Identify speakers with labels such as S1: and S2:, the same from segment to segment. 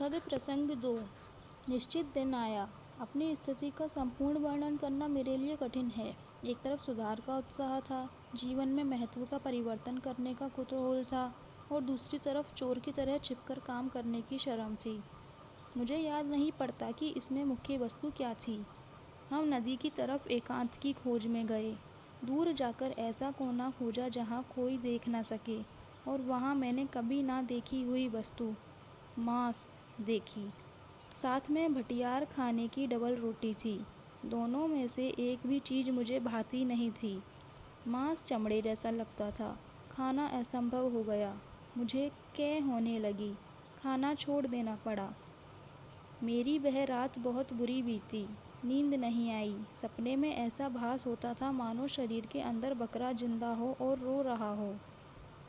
S1: दुखद प्रसंग 2। निश्चित दिन आया। अपनी स्थिति का संपूर्ण वर्णन करना मेरे लिए कठिन है। एक तरफ सुधार का उत्साह था, जीवन में महत्व का परिवर्तन करने का कुतूहल था, और दूसरी तरफ चोर की तरह छिपकर काम करने की शर्म थी। मुझे याद नहीं पड़ता कि इसमें मुख्य वस्तु क्या थी। हम नदी की तरफ एकांत की खोज में गए। दूर जाकर ऐसा कोना खोजा जहाँ कोई देख न सके, और वहाँ मैंने कभी ना देखी हुई वस्तु मांस देखी। साथ में भटियार खाने की डबल रोटी थी। दोनों में से एक भी चीज़ मुझे भाती नहीं थी। मांस चमड़े जैसा लगता था। खाना असंभव हो गया। मुझे कै होने लगी। खाना छोड़ देना पड़ा। मेरी वह रात बहुत बुरी बीती। नींद नहीं आई। सपने में ऐसा भास होता था मानो शरीर के अंदर बकरा जिंदा हो और रो रहा हो।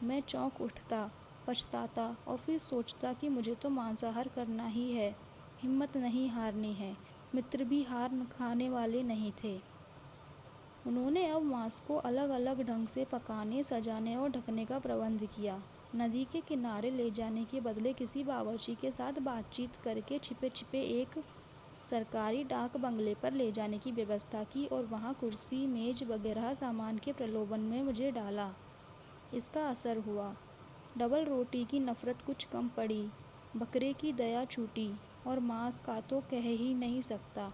S1: मैं चौंक उठता, पछताता और फिर सोचता कि मुझे तो मांसाहार करना ही है। हिम्मत नहीं हारनी है। मित्र भी हार खाने वाले नहीं थे। उन्होंने अब मांस को अलग अलग ढंग से पकाने, सजाने और ढकने का प्रबंध किया। नदी के किनारे ले जाने के बदले किसी बावर्ची के साथ बातचीत करके छिपे छिपे एक सरकारी डाक बंगले पर ले जाने की व्यवस्था की और वहाँ कुर्सी, मेज वगैरह सामान के प्रलोभन में मुझे डाला। इसका असर हुआ। डबल रोटी की नफ़रत कुछ कम पड़ी, बकरे की दया छूटी, और मांस का तो कह ही नहीं सकता,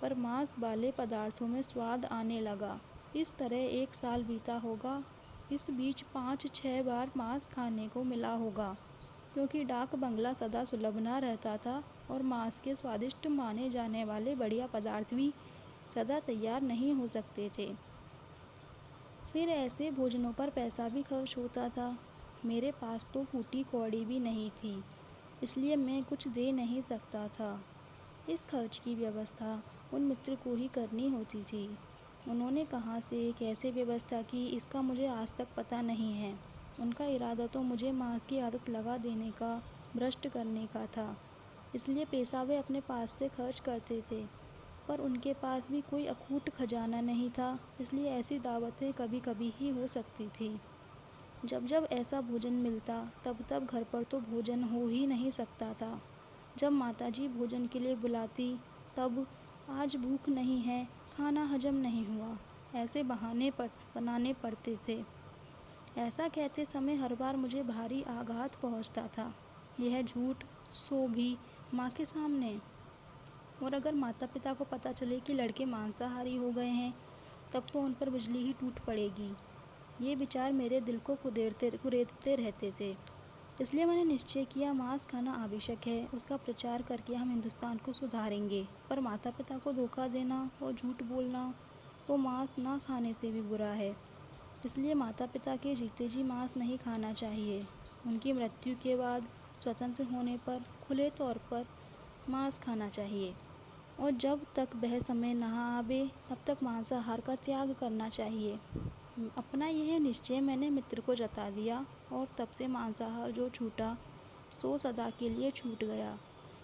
S1: पर मांस वाले पदार्थों में स्वाद आने लगा। इस तरह 1 साल बीता होगा। इस बीच 5-6 बार मांस खाने को मिला होगा, क्योंकि डाक बंगला सदा सुलभ न रहता था और मांस के स्वादिष्ट माने जाने वाले बढ़िया पदार्थ भी सदा तैयार नहीं हो सकते थे। फिर ऐसे भोजनों पर पैसा भी खर्च होता था। मेरे पास तो फूटी कौड़ी भी नहीं थी, इसलिए मैं कुछ दे नहीं सकता था। इस खर्च की व्यवस्था उन मित्र को ही करनी होती थी। उन्होंने कहाँ से, कैसे व्यवस्था की, इसका मुझे आज तक पता नहीं है। उनका इरादा तो मुझे मांस की आदत लगा देने का, भ्रष्ट करने का था। इसलिए पैसा वे अपने पास से खर्च करते थे, पर उनके पास भी कोई अकूट खजाना नहीं था, इसलिए ऐसी दावतें कभी कभी ही हो सकती थी। जब जब ऐसा भोजन मिलता, तब तब घर पर तो भोजन हो ही नहीं सकता था। जब माताजी भोजन के लिए बुलाती, तब आज भूख नहीं है, खाना हजम नहीं हुआ, ऐसे बहाने बनाने पड़ते थे। ऐसा कहते समय हर बार मुझे भारी आघात पहुंचता था। यह झूठ, सो भी माँ के सामने। और अगर माता पिता को पता चले कि लड़के मांसाहारी हो गए हैं, तब तो उन पर बिजली ही टूट पड़ेगी। ये विचार मेरे दिल को कुरेदते रहते थे। इसलिए मैंने निश्चय किया, मांस खाना आवश्यक है, उसका प्रचार करके हम हिंदुस्तान को सुधारेंगे। पर माता पिता को धोखा देना और झूठ बोलना तो मांस ना खाने से भी बुरा है। इसलिए माता पिता के जीते जी मांस नहीं खाना चाहिए। उनकी मृत्यु के बाद स्वतंत्र होने पर खुले तौर पर मांस खाना चाहिए, और जब तक वह समय न आवे तब तक मांसाहार का त्याग करना चाहिए। अपना यह निश्चय मैंने मित्र को जता दिया, और तब से मांसाहार जो छूटा सो सदा के लिए छूट गया।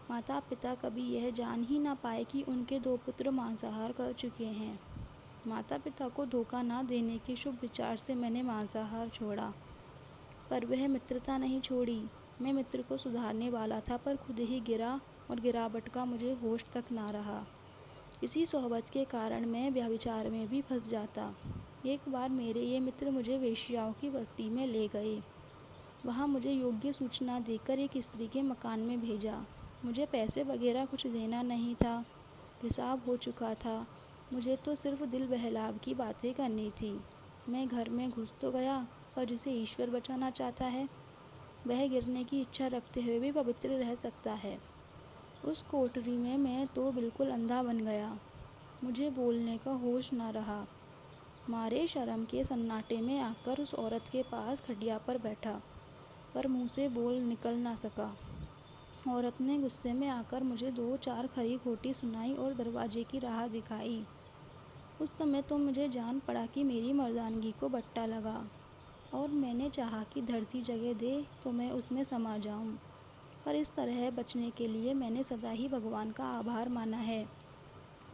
S1: माता पिता कभी यह जान ही ना पाए कि उनके 2 पुत्र मांसाहार कर चुके हैं। माता पिता को धोखा ना देने के शुभ विचार से मैंने मांसाहार छोड़ा, पर वह मित्रता नहीं छोड़ी। मैं मित्र को सुधारने वाला था, पर खुद ही गिरा, और गिरावट का मुझे होश तक ना रहा। इसी सोहबत के कारण मैं व्यभिचार में भी फंस जाता। एक बार मेरे ये मित्र मुझे वेश्याओं की बस्ती में ले गए। वहाँ मुझे योग्य सूचना देकर एक स्त्री के मकान में भेजा। मुझे पैसे वगैरह कुछ देना नहीं था, हिसाब हो चुका था। मुझे तो सिर्फ दिल बहलाव की बातें करनी थी। मैं घर में घुस तो गया, पर जिसे ईश्वर बचाना चाहता है, वह गिरने की इच्छा रखते हुए भी पवित्र रह सकता है। उस कोठरी में मैं तो बिल्कुल अंधा बन गया। मुझे बोलने का होश न रहा। मारे शर्म के सन्नाटे में आकर उस औरत के पास खटिया पर बैठा, पर मुंह से बोल निकल ना सका। औरत ने गुस्से में आकर मुझे 2-4 खरी खोटी सुनाई और दरवाजे की राह दिखाई। उस समय तो मुझे जान पड़ा कि मेरी मर्दानगी को बट्टा लगा, और मैंने चाहा कि धरती जगह दे तो मैं उसमें समा जाऊं। पर इस तरह बचने के लिए मैंने सदा ही भगवान का आभार माना है।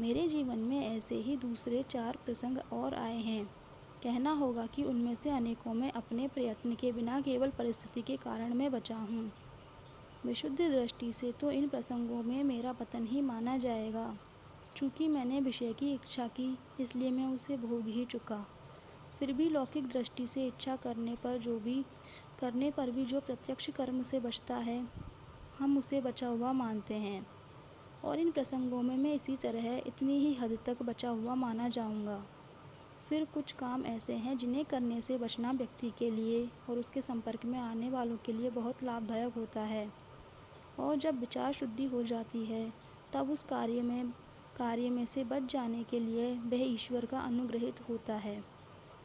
S1: मेरे जीवन में ऐसे ही दूसरे 4 प्रसंग और आए हैं। कहना होगा कि उनमें से अनेकों में अपने प्रयत्न के बिना केवल परिस्थिति के कारण मैं बचा हूँ। विशुद्ध दृष्टि से तो इन प्रसंगों में मेरा पतन ही माना जाएगा। चूँकि मैंने विषय की इच्छा की, इसलिए मैं उसे भोग ही चुका। फिर भी लौकिक दृष्टि से इच्छा करने पर भी जो प्रत्यक्ष कर्म से बचता है, हम उसे बचा हुआ मानते हैं। और इन प्रसंगों में मैं इसी तरह इतनी ही हद तक बचा हुआ माना जाऊंगा। फिर कुछ काम ऐसे हैं जिन्हें करने से बचना व्यक्ति के लिए और उसके संपर्क में आने वालों के लिए बहुत लाभदायक होता है। और जब विचार शुद्धि हो जाती है, तब उस कार्य में से बच जाने के लिए वह ईश्वर का अनुग्रहित होता है।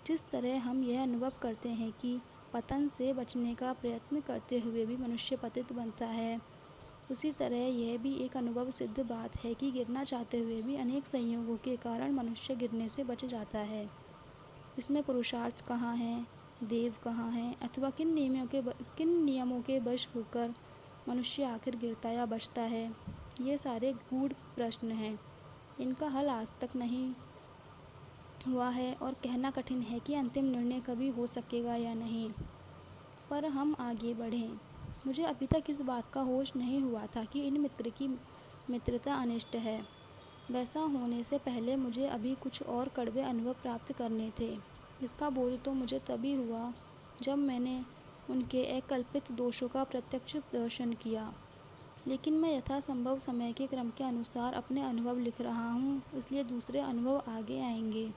S1: जिस तरह हम यह अनुभव करते हैं कि पतन से बचने का प्रयत्न करते हुए भी मनुष्य पतित बनता है, उसी तरह यह भी एक अनुभव सिद्ध बात है कि गिरना चाहते हुए भी अनेक संयोगों के कारण मनुष्य गिरने से बच जाता है। इसमें पुरुषार्थ कहाँ है, देव कहाँ हैं, अथवा किन नियमों के वश होकर मनुष्य आखिर गिरता या बचता है, ये सारे गूढ़ प्रश्न हैं। इनका हल आज तक नहीं हुआ है और कहना कठिन है कि अंतिम निर्णय कभी हो सकेगा या नहीं। पर हम आगे बढ़ें। मुझे अभी तक इस बात का होश नहीं हुआ था कि इन मित्र की मित्रता अनिष्ट है। वैसा होने से पहले मुझे अभी कुछ और कड़वे अनुभव प्राप्त करने थे। इसका बोध तो मुझे तभी हुआ जब मैंने उनके अकल्पित दोषों का प्रत्यक्ष दर्शन किया। लेकिन मैं यथासंभव समय के क्रम के अनुसार अपने अनुभव लिख रहा हूँ, इसलिए दूसरे अनुभव आगे आएंगे।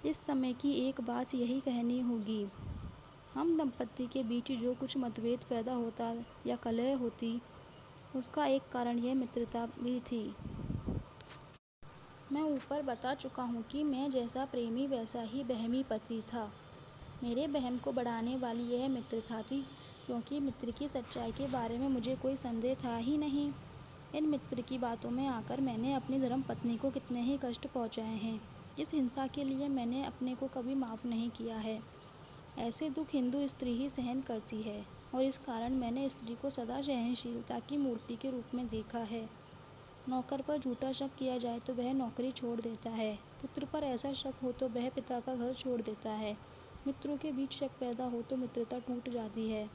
S1: इस समय की एक बात यही कहनी होगी। हम दंपत्ति के बीच जो कुछ मतभेद पैदा होता या कलह होती, उसका एक कारण यह मित्रता भी थी। मैं ऊपर बता चुका हूँ कि मैं जैसा प्रेमी वैसा ही वहमी पति था। मेरे वहम को बढ़ाने वाली यह मित्रता थी, क्योंकि मित्र की सच्चाई के बारे में मुझे कोई संदेह था ही नहीं। इन मित्र की बातों में आकर मैंने अपनी धर्मपत्नी को कितने ही कष्ट पहुँचाए हैं। इस हिंसा के लिए मैंने अपने को कभी माफ़ नहीं किया है। ऐसे दुख हिंदू स्त्री ही सहन करती है, और इस कारण मैंने स्त्री को सदा सहनशीलता की मूर्ति के रूप में देखा है। नौकर पर झूठा शक किया जाए तो वह नौकरी छोड़ देता है। पुत्र पर ऐसा शक हो तो वह पिता का घर छोड़ देता है। मित्रों के बीच शक पैदा हो तो मित्रता टूट जाती है।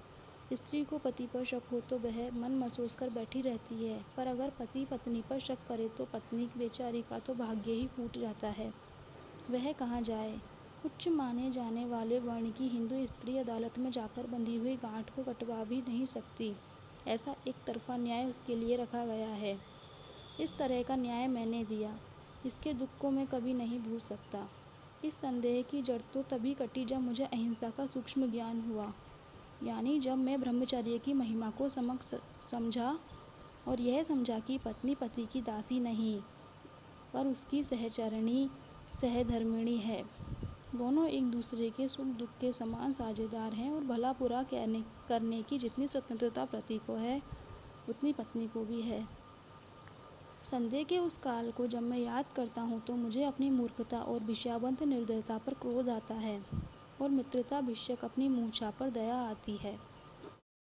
S1: स्त्री को पति पर शक हो तो वह मन मसोस कर बैठी रहती है, पर अगर पति पत्नी पर शक करे तो पत्नी बेचारी का तो भाग्य ही फूट जाता है। वह कहाँ जाए। उच्च माने जाने वाले वर्ण की हिंदू स्त्री अदालत में जाकर बंधी हुई गांठ को कटवा भी नहीं सकती। ऐसा एक तरफा न्याय उसके लिए रखा गया है। इस तरह का न्याय मैंने दिया। इसके दुख को मैं कभी नहीं भूल सकता। इस संदेह की जड़ तो तभी कटी जब मुझे अहिंसा का सूक्ष्म ज्ञान हुआ, यानी जब मैं ब्रह्मचर्य की महिमा को समझा और यह समझा कि पत्नी पति की दासी नहीं, पर उसकी सहचरणी सहधर्मिणी है। दोनों एक दूसरे के सुख दुख के समान साझेदार हैं, और भला बुरा करने की जितनी स्वतंत्रता पति को है, उतनी पत्नी को भी है। संदेह के उस काल को जब मैं याद करता हूँ तो मुझे अपनी मूर्खता और विषयावंत निर्दयता पर क्रोध आता है, और मित्रता भिषक अपनी मूर्छा पर दया आती है।